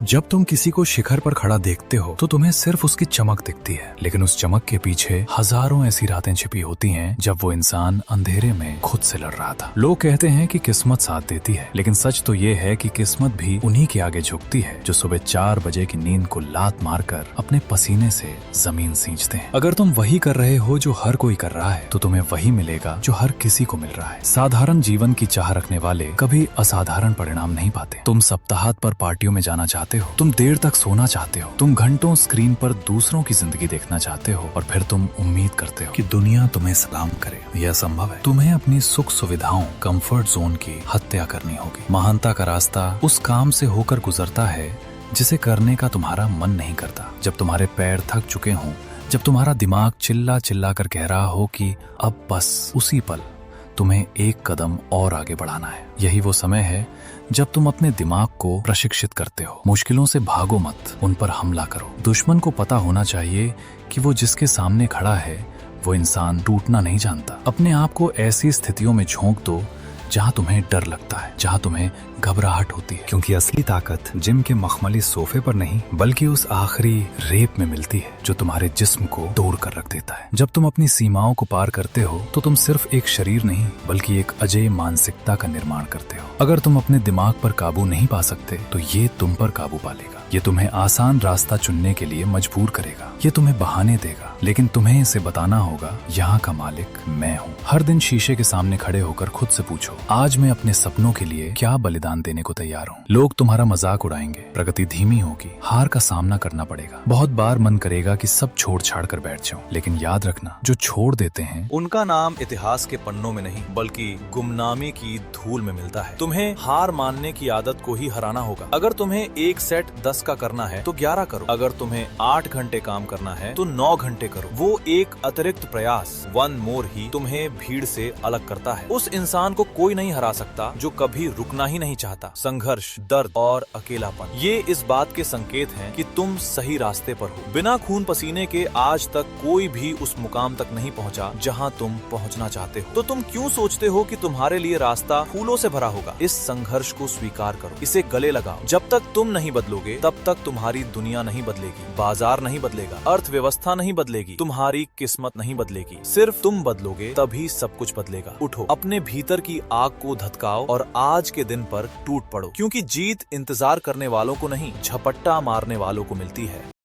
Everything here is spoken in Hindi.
जब तुम किसी को शिखर पर खड़ा देखते हो तो तुम्हें सिर्फ उसकी चमक दिखती है, लेकिन उस चमक के पीछे हजारों ऐसी रातें छिपी होती हैं जब वो इंसान अंधेरे में खुद से लड़ रहा था। लोग कहते हैं कि किस्मत साथ देती है, लेकिन सच तो ये है कि किस्मत भी उन्हीं के आगे झुकती है जो सुबह 4 बजे की नींद को लात मारकर अपने पसीने से जमीन सींचते हैं। अगर तुम वही कर रहे हो जो हर कोई कर रहा है तो तुम्हें वही मिलेगा जो हर किसी को मिल रहा है। साधारण जीवन की चाह रखने वाले कभी असाधारण परिणाम नहीं पाते। तुम सप्ताहांत पर पार्टियों में जाना चाहते हो, तुम देर तक सोना चाहते हो, तुम घंटों स्क्रीन पर दूसरों की जिंदगी देखना चाहते हो और फिर तुम उम्मीद करते हो कि दुनिया तुम्हें सलाम करे। यह संभव है। तुम्हें अपनी सुख सुविधाओं, कंफर्ट जोन की हत्या करनी होगी। महानता का रास्ता उस काम से होकर गुजरता है जिसे करने का तुम्हारा मन नहीं करता। जब तुम्हारे पैर थक चुके हों, जब तुम्हारा दिमाग चिल्ला चिल्ला कर कह रहा हो कि अब बस, उसी पल तुम्हें एक कदम और आगे बढ़ाना है। यही वो समय है जब तुम अपने दिमाग को प्रशिक्षित करते हो। मुश्किलों से भागो मत, उन पर हमला करो। दुश्मन को पता होना चाहिए कि वो जिसके सामने खड़ा है वो इंसान टूटना नहीं जानता। अपने आप को ऐसी स्थितियों में झोंक दो जहां तुम्हें डर लगता है, जहां तुम्हें घबराहट होती है, क्योंकि असली ताकत जिम के मखमली सोफे पर नहीं बल्कि उस आखिरी रेप में मिलती है जो तुम्हारे जिस्म को तोड़ कर रख देता है। जब तुम अपनी सीमाओं को पार करते हो तो तुम सिर्फ एक शरीर नहीं बल्कि एक अजेय मानसिकता का निर्माण करते हो। अगर तुम अपने दिमाग पर काबू नहीं पा सकते तो ये तुम पर काबू पा लेगा। ये तुम्हें आसान रास्ता चुनने के लिए मजबूर करेगा। ये तुम्हें बहाने देगा, लेकिन तुम्हें इसे बताना होगा, यहाँ का मालिक मैं हूँ। हर दिन शीशे के सामने खड़े होकर खुद से पूछो, आज मैं अपने सपनों के लिए क्या बलिदान देने को तैयार हूँ। लोग तुम्हारा मजाक उड़ाएंगे, प्रगति धीमी होगी, हार का सामना करना पड़ेगा। बहुत बार मन करेगा कि सब छोड़ छाड़ कर बैठ जाऊं, लेकिन याद रखना, जो छोड़ देते हैं उनका नाम इतिहास के पन्नों में नहीं बल्कि गुमनामी की धूल में मिलता है। तुम्हें हार मानने की आदत को ही हराना होगा। अगर तुम्हें एक सेट 10 का करना है तो 11 करो। अगर तुम्हें 8 घंटे काम करना है तो 9 घंटे करो। वो एक अतिरिक्त प्रयास, वन मोर, ही तुम्हें भीड़ से अलग करता है। उस इंसान को कोई नहीं हरा सकता जो कभी रुकना ही नहीं चाहता। संघर्ष, दर्द और अकेलापन, ये इस बात के संकेत हैं कि तुम सही रास्ते पर हो। बिना खून पसीने के आज तक कोई भी उस मुकाम तक नहीं पहुंचा जहां तुम पहुंचना चाहते हो। तो तुम क्यों सोचते हो कि तुम्हारे लिए रास्ता फूलों से भरा होगा? इस संघर्ष को स्वीकार करो, इसे गले लगाओ। जब तक तुम नहीं बदलोगे तब तक तुम्हारी दुनिया नहीं बदलेगी, बाजार नहीं बदलेगा, अर्थव्यवस्था नहीं बदलेगी, तुम्हारी किस्मत नहीं बदलेगी। सिर्फ तुम बदलोगे तभी सब कुछ बदलेगा। उठो, अपने भीतर की आग को धधकाओ और आज के दिन पर टूट पड़ो, क्योंकि जीत इंतजार करने वालों को नहीं, झपट्टा मारने वालों को मिलती है।